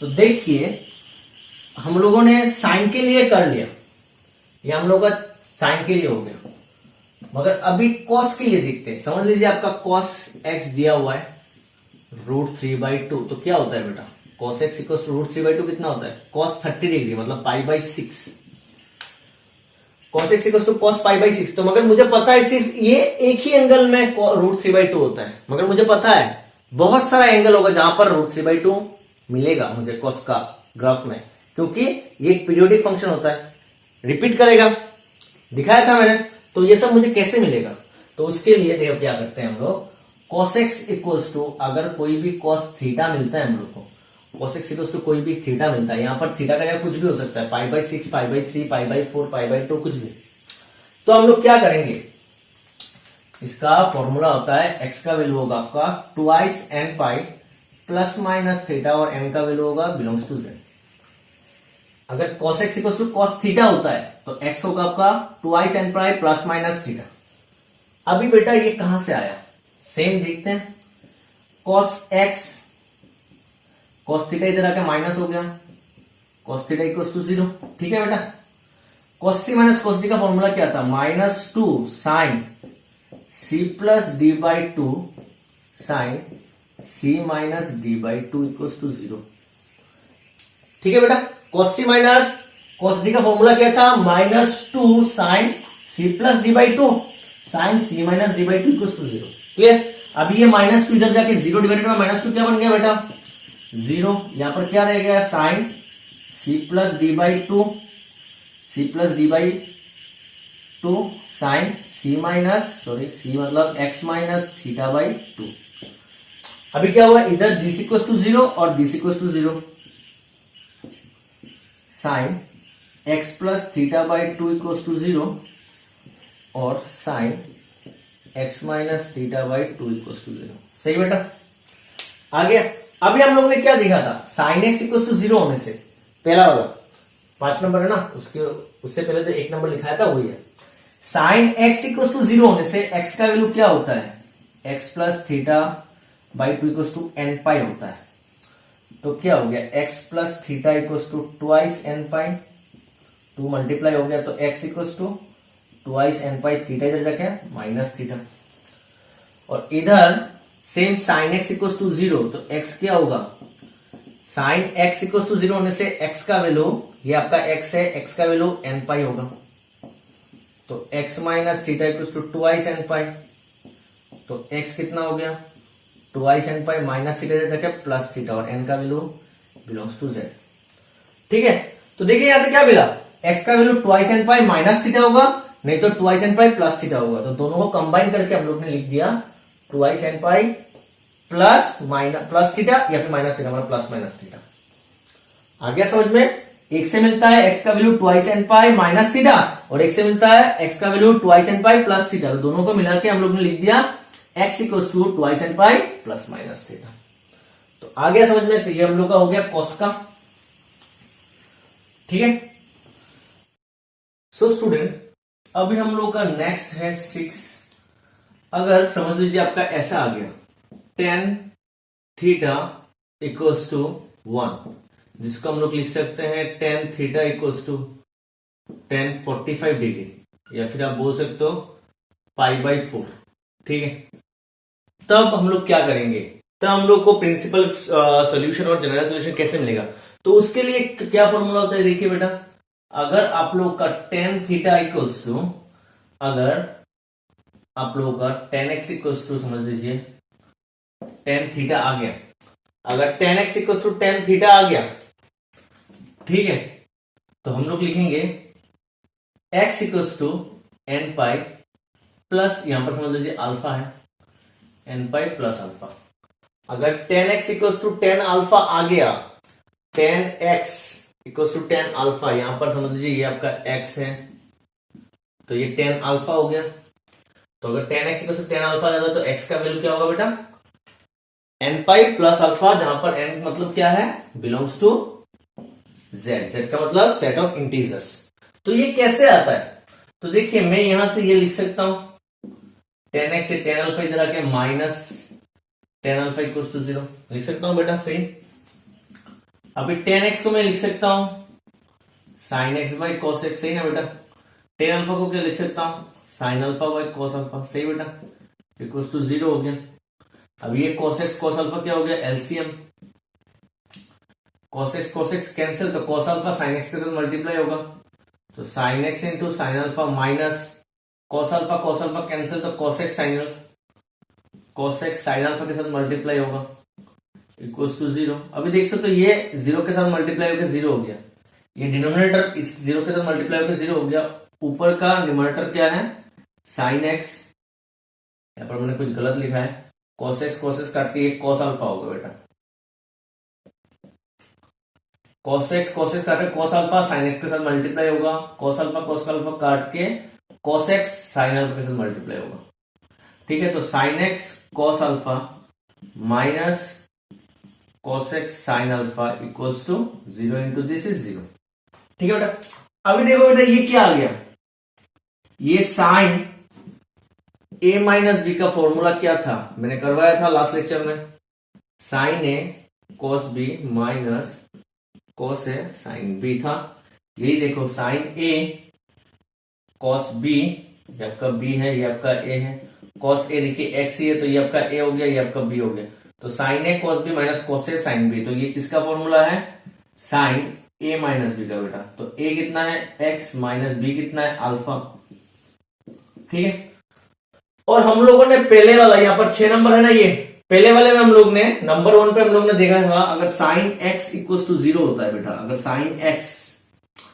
तो देखिए हम लोगों ने साइन के लिए कर लिया, ये हम लोग का साइन के लिए हो गया, मगर अभी कॉस के लिए देखते हैं। समझ लीजिए आपका कॉस एक्स दिया हुआ है √3/2, तो क्या होता है बेटा, कॉस एक्स इक्वल √3/2 कितना होता है, कॉस 30 डिग्री मतलब π/6, cos x equal to cos π/6। तो मगर मुझे पता है सिर्फ ये एक ही एंगल में √3/2 होता है, मगर मुझे पता है बहुत सारा एंगल होगा जहां पर √3/2 मिलेगा मुझे कॉस का ग्राफ में, क्योंकि ये एक पीरियोडिक फंक्शन होता है, रिपीट करेगा, दिखाया था मैंने। तो ये सब मुझे कैसे मिलेगा, तो उसके लिए देखो क्या करते हैं हम लोग, cos x इक्वल्स टू अगर कोई भी cos थीटा मिलता है हम लोग को, cos x इक्वल्स टू कोई भी थीटा मिलता है, यहां पर थीटा का जगह कुछ भी हो सकता है, π/6 π/3 π/4 π/2 कुछ भी, तो हम लोग क्या करेंगे, इसका फॉर्मूला होता है x का वैल्यू होगा आपका 2 n pi plus minus theta, और n का वैल्यू होगा बिलोंग्स टू z। अगर cos x equals to cos theta होता है तो x होगा आपका 2 n pi plus minus theta. अभी बेटा ये कहां से आया, सेम देखते हैं, cos x cos थीटा इधर आके माइनस हो गया, cos थीटा इक्वल्स टू 0, ठीक है बेटा। cos c minus cos d का फॉर्मूला क्या था, -2 sine c plus d/2 sine c minus d/2 equals to 0, ठीक है बेटा। cos c minus cos d का फॉर्मूला क्या था, -2 sine c plus d/2 sine c minus d/2 equals to 0, clear. अभी ये -2 इधर जाके 0 डिवाइडेड बाय -2 क्या बन गया बेटा, 0। यहां पर क्या रह गया, sine c plus d/2 c plus d/2 sine c minus sorry c मतलब x माइनस थीटा/2। अभी क्या हुआ, इधर दिस इक्वल्स टू 0 और this equals to 0, sine x plus theta equals to 0 और sine x minus theta equals to 0। सही बेटा, आ गया। अभी हम लोग ने क्या देखा था, साइन x इक्वल्स टू 0 होने से, पहला वाला 5 नंबर है ना, उससे पहले जो 1 नंबर लिखाया था वही है। साइन x इक्वल्स टू 0 होने से x का वैल्यू क्या होता है, x plus theta equals to n pi होता है। तो क्या हो गया, x plus theta equals to 2 n pi, 2 multiply हो गया तो x equals to 2 n pi, theta इधर जाके माइनस थीटा, और इधर same sine x equals to 0, तो x क्या होगा, साइन x इक्वल्स टू 0 होने से x का वैल्यू, ये आपका x है, x का वैल्यू n पाई होगा, तो x minus theta equals to 2 n pi, तो x कितना हो गया 2 n पाई माइनस थीटा इधर जाके प्लस थीटा, और n का वैल्यू बिलोंग्स टू z, ठीक है। तो देखिए यहां से क्या मिला, x का वैल्यू 2 n पाई माइनस थीटा होगा, नहीं तो 2 n पाई प्लस थीटा होगा, तो दोनों को कंबाइन करके हम लोग ने लिख दिया 2 n पाई प्लस थीटा या फिर माइनस थीटा, मतलब प्लस माइनस थीटा। आ गया समझ में, एक से मिलता है x का वैल्यू 2 n पाई माइनस थीटा, और एक से मिलता है x का value 2 n pi plus theta, तो दोनों को मिला के हम लोग ने लिख दिया x equals to 2 n pi plus minus theta. तो आ गया समझ में, तो ये हम लोग का हो गया कॉस का, ठीक है। सो स्टूडेंट, अभी हम लोग का नेक्स्ट है 6। अगर समझ लीजिए आपका ऐसा आ गया, tan थीटा इक्वल्स टू 1, जिसको हम लोग लिख सकते हैं tan theta equals to tan 45 degree, या फिर आप बोल सकते हो π/4, ठीक है। तब हम लोग क्या करेंगे, तब हम लोग को प्रिंसिपल सॉल्यूशन और जनरल सॉल्यूशन कैसे मिलेगा, तो उसके लिए क्या फॉर्मूला होता है, देखिए बेटा, अगर आप लोग का tan थीटा इक्वल्स टू, अगर आप लोगों का tan x इक्वल्स टू समझ लीजिए tan थीटा आ गया, अगर tan x equal to tan theta आ गया, ठीक है, तो हम लोग लिखेंगे x equal to n pi plus, यहां पर समझ लीजिए अल्फा है, एन पाई प्लस अल्फा। अगर tan x equal to tan alpha आ गया, tan x equal to tan alpha, यहां पर समझ लीजिए ये आपका x है, तो ये tan अल्फा हो गया। तो अगर tan x equal to tan alpha जाता तो x का वैल्यू क्या होगा बेटा, n पाई प्लस अल्फा, जहां पर n मतलब क्या है, बिलोंग्स टू z, z का मतलब सेट ऑफ इंटीजर्स। तो ये कैसे आता है, तो देखिए मैं यहां से ये लिख सकता हूं, tan x से tan अल्फा इधर आके minus tan alpha equal to 0 लिख सकता हूं बेटा, सही। अभी tan x को मैं लिख सकता हूं sin x by cos x, सही ना बेटा। tan अल्फा को क्या लिख सकता हूं, sin alpha by cos alpha, सही बेटा, इक्वल टू 0 हो गया। अब ये cos x cos अल्फा क्या हो गया, एलसीएम, cos x कैंसिल, तो cos अल्फा sin x के साथ मल्टीप्लाई होगा, तो sin x into sine alpha minus cos alpha cancel, तो cos x sin अल्फा के साथ मल्टीप्लाई होगा, इक्वल्स टू 0। अभी देख सकते हो ये 0 के साथ मल्टीप्लाई होकर 0 हो गया, ये डिनोमिनेटर इस 0 के साथ मल्टीप्लाई होकर 0 हो गया, ऊपर का न्यूमरेटर क्या है sin x, यहां पर मैंने कुछ गलत लिखा है, cos x काट के ये cos अल्फा होगा बेटा, cos x काट के cos अल्फा sin x के साथ मल्टीप्लाई होगा, cos अल्फा काट के cos x sin अल्फा के साथ मल्टीप्लाई होगा, ठीक है। तो sin x cos alpha minus cos x sin alpha equals to 0 into this is 0, ठीक है बेटा। अभी देखो बेटा ये क्या आ गया, ये साइन a माइनस बी का फॉर्मूला क्या था, मैंने करवाया था लास्ट लेक्चर में, sine a cos b minus cos a sin b था। यही देखो साइन a cos b, ये आपका b है, ये आपका a है, cos a देखिए x ही है, तो ये आपका a हो गया, ये आपका b हो गया, तो sine a cos b minus cos a sin b, तो ये किसका फॉर्मूला है, साइन a माइनस b का बेटा। तो a कितना है x माइनस b कितना है अल्फा, ठीक है। और हम लोगों ने पहले वाला, यहां पर 6 नंबर है ना, ये पहले वाले में हम लोग ने नंबर 1 पे हम लोग ने देखा था, अगर साइन x इक्वल टू 0 होता है बेटा, अगर साइन x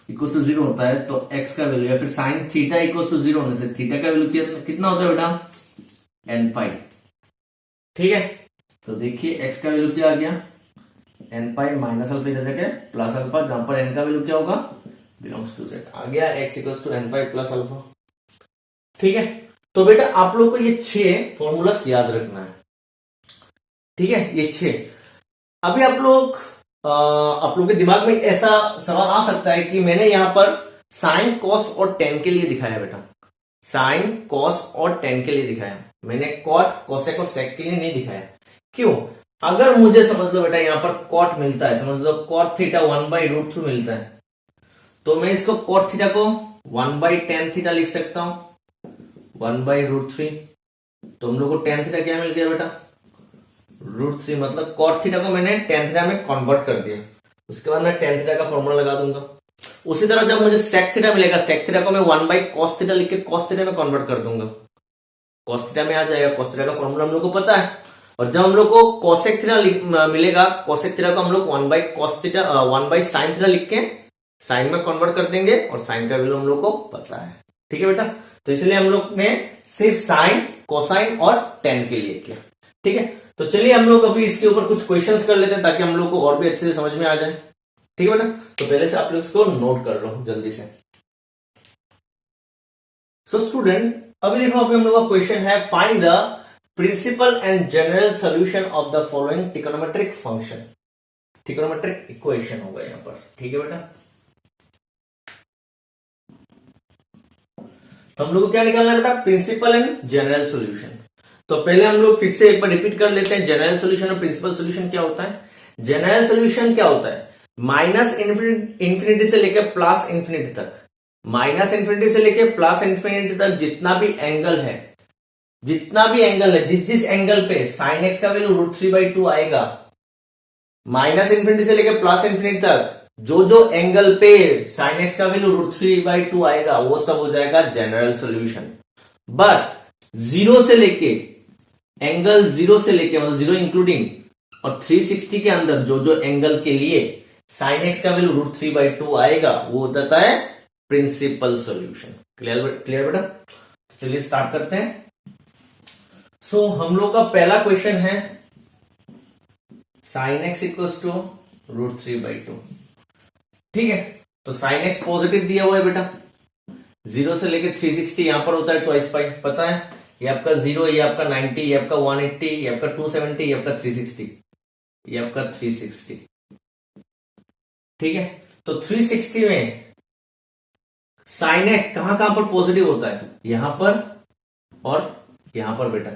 इक्वल टू 0 होता है तो x का वैल्यू, या फिर साइन थीटा इक्वल टू 0 होने से थीटा का वैल्यू कितना होता है बेटा, n पाई, ठीक है। तो देखिए x का वैल्यू क्या आ गया, n पाई माइनस अल्फा इधर जाके प्लस अल्फा, जहां पर n का वैल्यू क्या होगा, बिलोंग्स टू z आ गया, x equal to n pi plus alpha, ठीक है। तो बेटा आप लोग को ये 6 फॉर्मूलास याद रखना है, ठीक है, ये 6। अभी आप लोग के दिमाग में ऐसा सवाल आ सकता है कि मैंने यहां पर साइन कॉस और टेन के लिए दिखाया बेटा, साइन कॉस और टेन के लिए दिखाया, मैंने कॉट कोसेक और सेक के लिए नहीं दिखाया, क्यों। अगर मुझे समझ लो बेटा यहां पर कॉट मिलता है, समझ लो कॉट थीटा 1/√2 मिलता है, तो मैं इसको कॉट थीटा को 1/tan थीटा लिख सकता हूं, 1/√3। तो हम लोग को tan थीटा क्या मिल गया बेटा, √3, मतलब cos थीटा को मैंने tan थीटा में कन्वर्ट कर दिया, उसके बाद मैं tan थीटा का फॉर्मूला लगा दूंगा। उसी तरह जब मुझे sec थीटा मिलेगा, sec थीटा को मैं 1/cos थीटा लिख के cos थीटा में कन्वर्ट कर दूंगा, cos थीटा में आ जाएगा, cos थीटा का फॉर्मूला हम लोग को पता है। और जब हम लोग को cosec थीटा मिलेगा, cosec थीटा को हम लोग 1/cos थीटा 1/sin थीटा लिख के साइन में कन्वर्ट कर देंगे, और साइन का वैल्यू हम लोग को पता है, ठीक है बेटा। तो इसलिए हम लोग ने सिर्फ साइन, कोसाइन और टेन के लिए किया, ठीक है। तो चलिए हम लोग अभी इसके ऊपर कुछ क्वेश्चंस कर लेते हैं, ताकि हम लोग को और भी अच्छे से समझ में आ जाए, ठीक है बेटा। तो पहले से आप लोग इसको नोट कर लो जल्दी से। सो स्टूडेंट अभी देखो, अभी हम लोग का क्वेश्चन है, find the principal and general solution of the following trigonometric function, trigonometric equation होगा यहां पर, ठीक है बेटा। तो हम लोग को क्या निकालना है बेटा, प्रिंसिपल एंड जनरल सॉल्यूशन। तो पहले हम लोग फिर से एक बार रिपीट कर लेते हैं, जनरल सॉल्यूशन और प्रिंसिपल सॉल्यूशन क्या होता है। जनरल सॉल्यूशन क्या होता है, माइनस इंफिनिटी से लेकर प्लस इंफिनिटी तक, माइनस इंफिनिटी से लेकर प्लस इंफिनिटी तक जितना भी एंगल है, जिस एंगल पे साइन एक्स का वैल्यू √3/2 आएगा, माइनस इंफिनिटी से लेकर प्लस इंफिनिटी तक जो एंगल पे साइन एक्स का वैल्यू √3/2 आएगा, वो सब हो जाएगा जनरल सॉल्यूशन। बट 0 से लेके, एंगल 0 से लेके, मतलब 0 इंक्लूडिंग और 360 के अंदर जो जो एंगल के लिए साइन एक्स का वैल्यू √3/2 आएगा वो होता है प्रिंसिपल सॉल्यूशन। क्लियर क्लियर बेटा? चलिए स्टार्ट करते हैं। सो हम लोग का पहला क्वेश्चन है साइन एक्स इक्वल्स टू √3/2। ठीक है, तो साइन एक्स पॉजिटिव दिया हुआ है बेटा, 0 से लेके 360 यहां पर होता है ट्वाइस पाई, पता है। ये आपका 0, ये आपका 90, ये आपका 180, ये आपका 270, ये आपका 360, ये आपका 360। ठीक है, तो 360 में साइन एक्स कहां कहां पर पॉजिटिव होता है? यहां पर और यहां पर बेटा,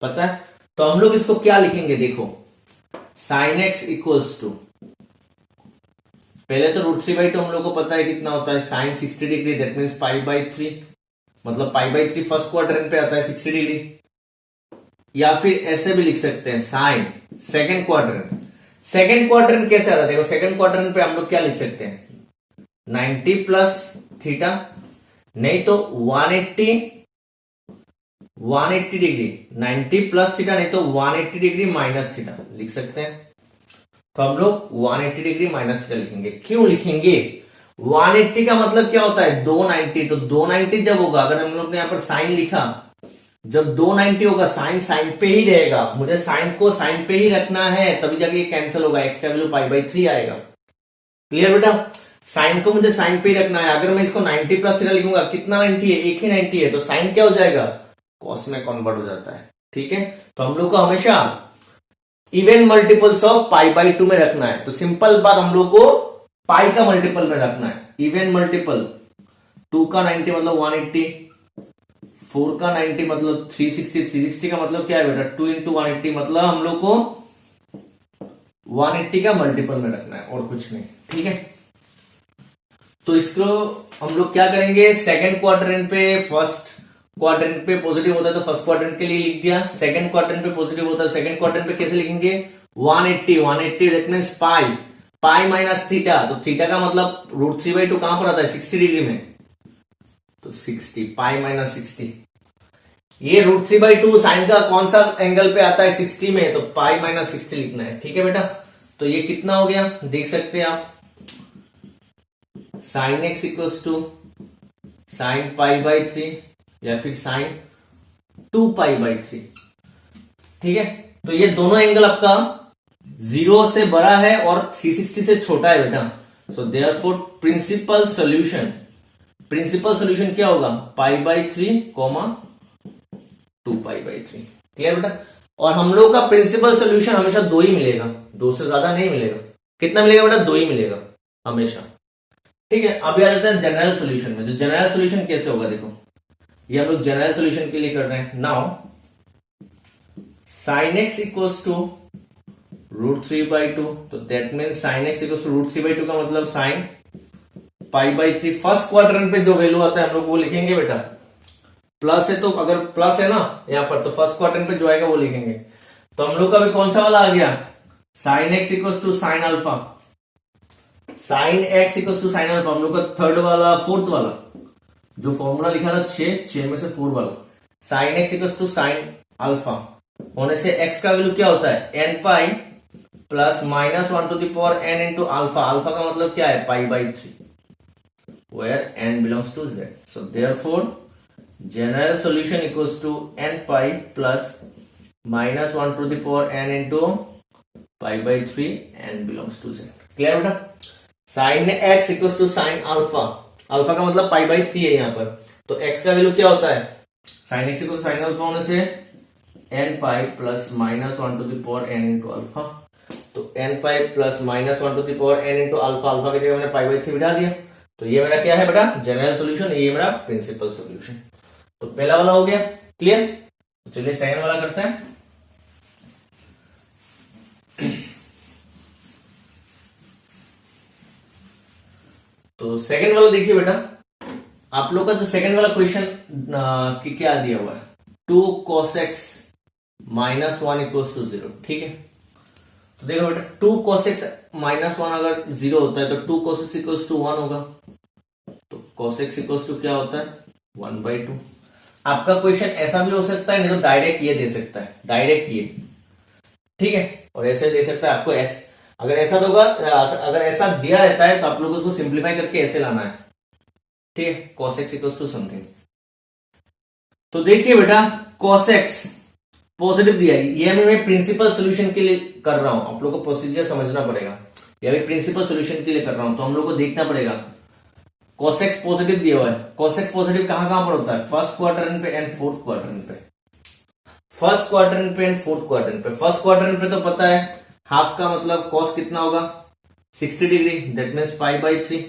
पता है। तो हम लोग इसको क्या लिखेंगे? देखो, साइन एक्स इक्वल्स टू, पहले तो √3/2 हम लोग को पता है कितना होता है, साइन 60 डिग्री, दैट मीन्स π/3, मतलब π/3 फर्स्ट क्वाड्रेंट पे आता है 60 डिग्री। या फिर ऐसे भी लिख सकते हैं sine second quadrant. Second quadrant कैसे आता है? देखो, सेकंड क्वाड्रेंट पे हम लोग क्या लिख सकते हैं, 90 प्लस थीटा, नहीं तो 180 डिग्री, 90 प्लस थीटा, नहीं तो 180 डिग्री माइनस थीटा लिख सकते हैं। तो हम लोग 180 डिग्री माइनस थीटा लिखेंगे। क्यों लिखेंगे? 180 का मतलब क्या होता है? 290। तो 290 जब होगा, अगर हम लोग ने यहां पर साइन लिखा, जब 290 होगा साइन साइन पे ही रहेगा, मुझे साइन को साइन पे ही रखना है, तभी जाके कैंसिल होगा, एक्स का वैल्यू π/3 आएगा। क्लियर बेटा? साइन को मुझे साइन पे ही रखना है। अगर मैं इसको 90 प्लस थीटा लिखूंगा, कितना 90 है? एक ही 90 है, तो साइन क्या हो जाएगा? कॉस में कन्वर्ट हो जाता है। ठीक है, तो हम लोग को हमेशा इवन मल्टीपल्स ऑफ π/2 में रखना है। तो सिंपल बात, हम लोग को पाई का मल्टीपल में रखना है। इवन मल्टीपल 2 का 90 मतलब 180, 4 का 90 मतलब 360, 360 का मतलब क्या है बेटा? 2 × 180, मतलब हम लोग को 180 का मल्टीपल में रखना है और कुछ नहीं। ठीक है, तो इसको हम लोग क्या करेंगे, सेकंड क्वाड्रेंट पे, फर्स्ट क्वाड्रेंट पे पॉजिटिव होता है तो फर्स्ट क्वाड्रेंट के लिए लिख दिया, सेकंड क्वाड्रेंट पे पॉजिटिव होता है, सेकंड क्वाड्रेंट पे कैसे लिखेंगे? 180 that means pi minus theta, तो थीटा का मतलब √3/2 कहां पर आता है? 60 डिग्री में, तो 60 पाई माइनस 60। ये √3/2 साइन का कौन सा एंगल पे आता है? 60 में, तो पाई माइनस 60 लिखना है। ठीक है बेटा, तो ये कितना हो गया देख सकते हैं आप, sine x equals to sine π/3 या फिर साइन 2π/3। ठीक है, तो ये दोनों एंगल आपका 0 से बड़ा है और 360 से छोटा है बेटा। सो देयरफॉर प्रिंसिपल सॉल्यूशन क्या होगा? π/3, 2π/3। क्लियर बेटा? और हम लोग का प्रिंसिपल सॉल्यूशन हमेशा 2 ही मिलेगा, 2 से ज्यादा नहीं मिलेगा। कितना मिलेगा बेटा? 2 ही मिलेगा हमेशा। ठीक है, अभी आ जाते हैं जनरल सॉल्यूशन में। तो जनरल सॉल्यूशन कैसे होगा? देखो, ये हम लोग जनरल सॉल्यूशन के लिए कर रहे हैं। Now sine x equals to √3/2, तो that means sine x equals to √3/2 का मतलब साइन π/3। फर्स्ट क्वाड्रेंट पे जो वैल्यू आता है हम लोग वो लिखेंगे बेटा, प्लस है तो अगर प्लस है ना यहां पर, तो फर्स्ट क्वाड्रेंट पे जो आएगा वो लिखेंगे। तो हम लोग का भी कौन सा वाला आ गया? Sine x equals to sine alpha, sine x equals to sine alpha, हम लोग का थर्ड वाला, फोर्थ वाला जो फॉर्मूला लिखा था 6 में से 4 वाला, sine x equals to sine alpha होने से एक्स का वैल्यू क्या होता है? n plus -1n into alpha. Alpha का मतलब क्या है? π/3, where n belongs to z. So therefore general solution equals to n plus -1n into π/3, n belongs to z. Clear बेटा? Sine x equals to sine alpha, alpha का मतलब π/3 है यहाँ पर, तो x का वैल्यू क्या होता है? Sign x equal sign alpha होने से n plus -1n into alpha, तो n plus -1n into alpha, alpha की जगह मैंने π/3 बिठा दिया। तो ये मेरा क्या है बेटा? जनरल सॉल्यूशन, ये मेरा प्रिंसिपल सॉल्यूशन। तो पहला वाला हो गया क्लियर। तो चलिए सेकंड वाला करते हैं। तो सेकंड वाला देखिए बेटा, आप लोग का जो सेकंड वाला क्वेश्चन की क्या दिया हुआ है? 2 cos x -1 इक्वल्स टू 0। ठीक है, तो देखो बेटा 2 cos x -1 अगर 0 होता है तो 2 cos x इक्वल्स टू 1 होगा, तो cos x इक्वल्स टू क्या होता है? 1/2। आपका क्वेश्चन ऐसा भी हो सकता है, नहीं तो डायरेक्ट ये दे सकता है, डायरेक्ट ये ठीक है। और ऐसे दे सकता है आपको एस, अगर ऐसा होगा, अगर ऐसा दिया रहता है तो आप लोग उसको सिंप्लीफाई करके ऐसे लाना है, ठीक है। cos x equals to something, तो देखिए बेटा cos x पॉजिटिव दिया है, ये मैं प्रिंसिपल सोल्यूशन के लिए कर रहा हूं, आप लोग को प्रोसीजर समझना पड़ेगा, ये भी प्रिंसिपल सोल्यूशन के लिए कर रहा हूं, तो हम लोग को देखना पड़ेगा। cos x पॉजिटिव दिया हुआ है, cos x पॉजिटिव कहां कहां पर होता है, फर्स्ट क्वार्टर पे एंड फोर्थ क्वार्टर पे, फर्स्ट क्वार्टर पे एंड फोर्थ क्वार्टर पे। फर्स्ट क्वार्टर पे तो पता है हाफ का मतलब cos कितना होगा 60 degree, that means pi by 3,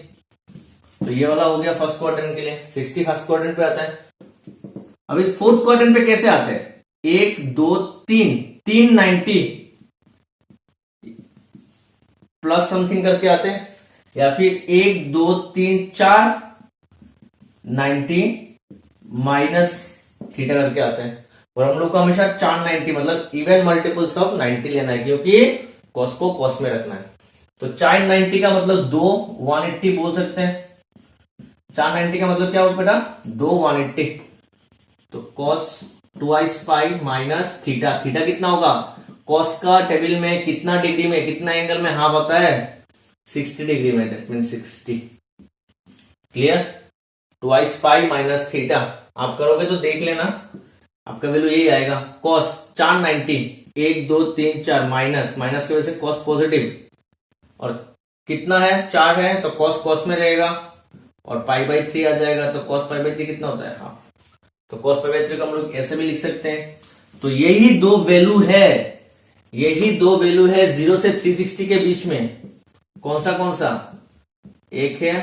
तो ये वाला हो गया फर्स्ट क्वार्टर के लिए, 60 फर्स्ट क्वार्टर पे आता है। अब इस फोर्थ क्वार्टर पे कैसे आते हैं, 1 2 3 390 प्लस समथिंग करके आते हैं, या फिर 1 2 3 4 90 माइनस थीटा करके आते हैं। और हम लोग को हमेशा 490 मतलब इवन मल्टीपल्स ऑफ 90 लेना है, क्योंकि कॉस को कॉस में रखना है। तो 490 का मतलब 2 180 बोल सकते हैं, 490 का मतलब क्या होगा बेटा 2 180, तो कॉस ट्वाइस पाई माइनस थीटा, थीटा कितना होगा, कॉस का टेबल में कितना डिग्री में कितना एंगल में हाफ आता है 60 डिग्री में, that mean 60, clear. Twice pi minus theta आप करोगे तो देख लेना आपका वैल्यू यही आएगा, कॉस 490 1 2 3 4 माइनस, माइनस की वजह से कॉस पॉजिटिव, और कितना है 4 है तो कॉस कॉस में रहेगा, और पाई बाई 3 आ जाएगा, तो कॉस पाई बाई 3 कितना होता है हाफ, तो कॉस पाई बाई 3 को हम लोग ऐसे भी लिख सकते हैं। तो यही दो वैल्यू है, यही दो वैल्यू है 0 से 360 के बीच में, कौन सा, एक है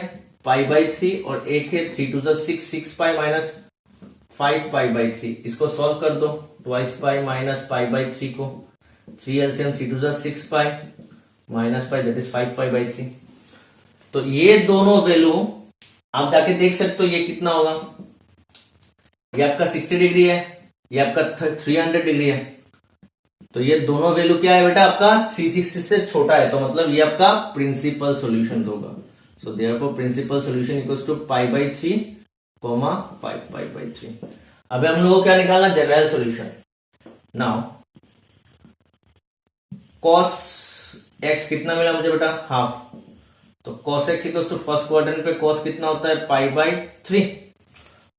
पाई बाई 3 और एक है 3 2 6 6 पाई माइनस 5 पाई बाई 3, इसको सॉल्व कर दो, twice pi minus pi by 3 को, 3 LCM 3 2 6 pi minus pi that is 5 pi by 3। तो ये दोनों वैल्यू आप जाके देख सकते हो, ये कितना होगा, ये आपका 60 डिग्री है, ये आपका 300 डिग्री है, तो ये दोनों वैल्यू क्या है बेटा आपका 360 से छोटा है, तो मतलब ये आपका प्रिंसिपल सॉल्यूशन होगा। So therefore principal solution equals to pi by 3 comma 5 pi by 3। अब हम लोगों को क्या निकालना, general solution. Now cos x कितना मिला मुझे बेटा हाफ, तो cos x equals to first quadrant पे cos कितना होता है पाई बाई 3,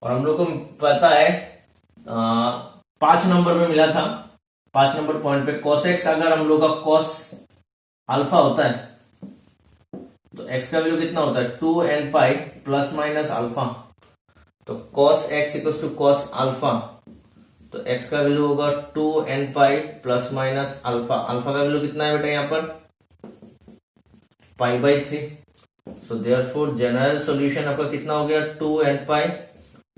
और हम लोग को पता है 5 नंबर में मिला था, 5 नंबर पॉइंट पे cos x अगर हम लोग का cos अल्फा होता है तो x का वैल्यू कितना होता है 2n pi plus minus alpha, तो cos x equals to cos alpha, तो x का वैल्यू होगा 2n pi plus minus alpha, alpha का वैल्यू कितना है बेटा यहाँ पर pi by 3। So therefore general solution आपका कितना हो गया 2n pi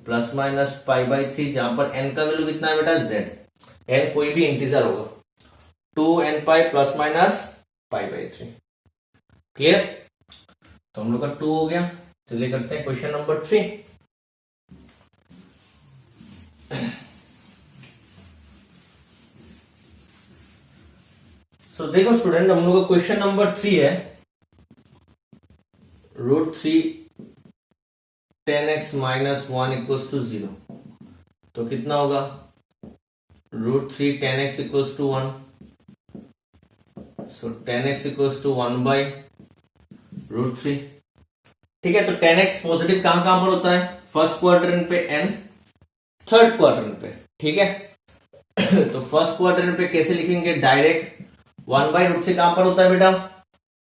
plus minus pi by 3, जहां पर n का वैल्यू कितना है बेटा z, n कोई भी इंटीजर होगा, 2n pi plus minus pi by 3, clear. तो हम लोग का 2 हो गया, चलिए करते हैं क्वेश्चन नंबर 3। सो देखो स्टूडेंट, हम लोग का क्वेश्चन नंबर 3 है √3 10x माइनस 1 इक्वल्स टू 0, तो कितना होगा √3 10x equals to 1, so 10x equals to 1 by √3, ठीक है। तो 10x पॉजिटिव कहां कहां पर होता है, फर्स्ट क्वाड्रेंट पे एंड थर्ड क्वाड्रेंट पे, ठीक है। तो फर्स्ट क्वाड्रेंट पे कैसे लिखेंगे, डायरेक्ट 1 बाई √3 कहां पर होता है बेटा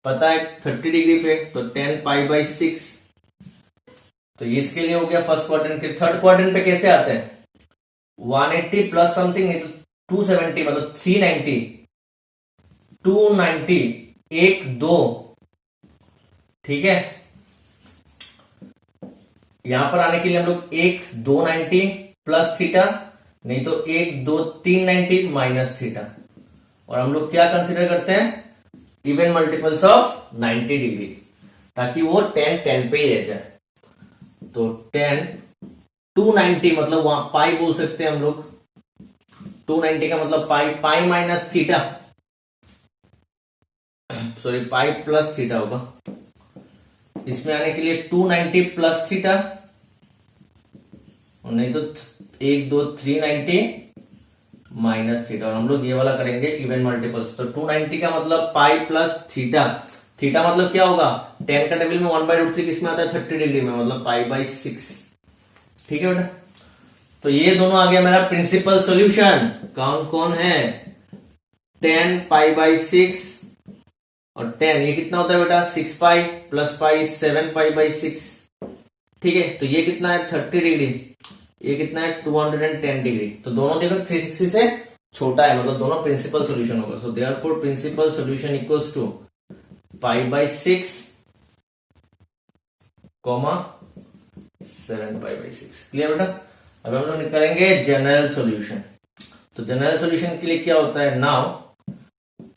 पता है 30 डिग्री पे, तो 10 पाई बाई 6, तो इसके लिए हो गया फर्स्ट क्वाड्रेंट के। थर्ड क्वाड्रेंट पे कैसे आते हैं 180 प्लस समथिंग, नहीं तो 270 मतलब 390 290 1 2, ठीक है। यहां पर आने के लिए हम लोग 1 290 प्लस थीटा, नहीं तो 1 2 390 माइनस थीटा, और हम लोग क्या कंसीडर करते हैं इवन मल्टीपल्स ऑफ 90 डिग्री, ताकि वो 10 10 पे ही रह जाए। तो 10 290 मतलब वहां पाई बोल सकते हैं हम लोग, 290 का मतलब pi, pi minus theta, sorry pi plus theta होगा, इसमें आने के लिए 290 प्लस थीटा, और नहीं तो 1 2 390 माइनस थीटा, और हम लोग ये वाला करेंगे इवन मल्टीपल्स। तो 290 का मतलब पाई प्लस थीटा, थीटा मतलब क्या होगा, 10 का टेबल में 1/√3 किसमें आता है, 30 डिग्री में, मतलब पाई/6। ठीक है बेटा, तो ये दोनों आ गया मेरा प्रिंसिपल सॉल्यूशन। कौन कौन है, 10 पाई/6 और 10, ये कितना होता है बेटा, 6 पाई प्लस पाई 7 पाई/6। ठीक है, तो ये कितना है 30 डिग्री, ये कितना है 210 डिग्री। तो दोनों देखो 360 से छोटा है, मतलब दोनों प्रिंसिपल सॉल्यूशन होगा। So therefore principal solution equals to पाई/6 कॉमा 7 पाई/6। क्लियर बेटा। अब हम लोग करेंगे जनरल सॉल्यूशन। तो जनरल सॉल्यूशन के लिए क्या होता है, now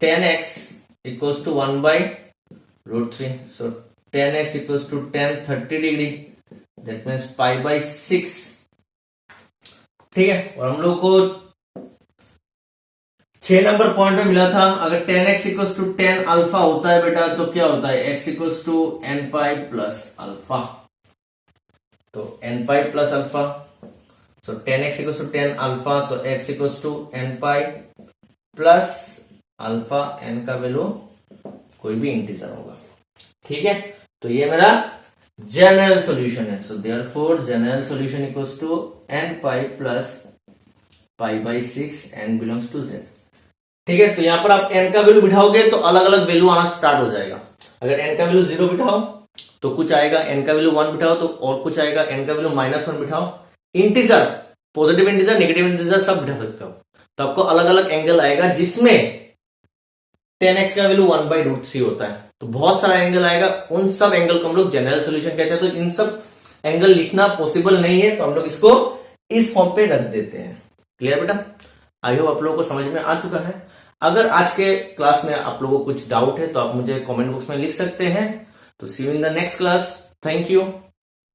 10x equals to 1/√3। So 10x equals to 10 30 degree, that means पाई/6। ठीक है, और हम लोग को 6 नंबर पॉइंट में मिला था, अगर 10x इक्वल्स टू 10 अल्फा होता है बेटा तो क्या होता है, x equals to n pi plus alpha. तो n pi plus alpha, so 10x equals to 10 alpha, तो x equals to n pi plus alpha, n का वैल्यू कोई भी इंटीजर होगा। ठीक है, तो ये मेरा जनरल सॉल्यूशन है। So therefore general solution equals to n pi plus पाई/6, n बिलोंग्स टू z। ठीक है, तो यहां पर आप n का वैल्यू बिठाओगे तो अलग अलग वैल्यू आना स्टार्ट हो जाएगा। अगर n का वैल्यू 0 बिठाओ तो कुछ आएगा, n का वैल्यू 1 बिठाओ तो और कुछ आएगा, n का वैल्यू -1 बिठाओ। Integer, positive integer, negative integer सब बिठा सकते हो, तो आपको अलग अलग एंगल आएगा जिसमें 10x का वैल्यू 1/√3 होता है। तो बहुत सारा एंगल आएगा, उन सब एंगल को हम लोग जनरल सॉल्यूशन कहते हैं। तो इन सब एंगल लिखना पॉसिबल नहीं है, तो हम लोग इसको इस फॉर्म पे रख देते हैं। क्लियर बेटा, आई होप आप लोगों को समझ में आ चुका है। अगर आज के क्लास में आप लोगों को कुछ डाउट है तो आप मुझे कमेंट बॉक्स में लिख सकते हैं। तो see you in the next class, thank you.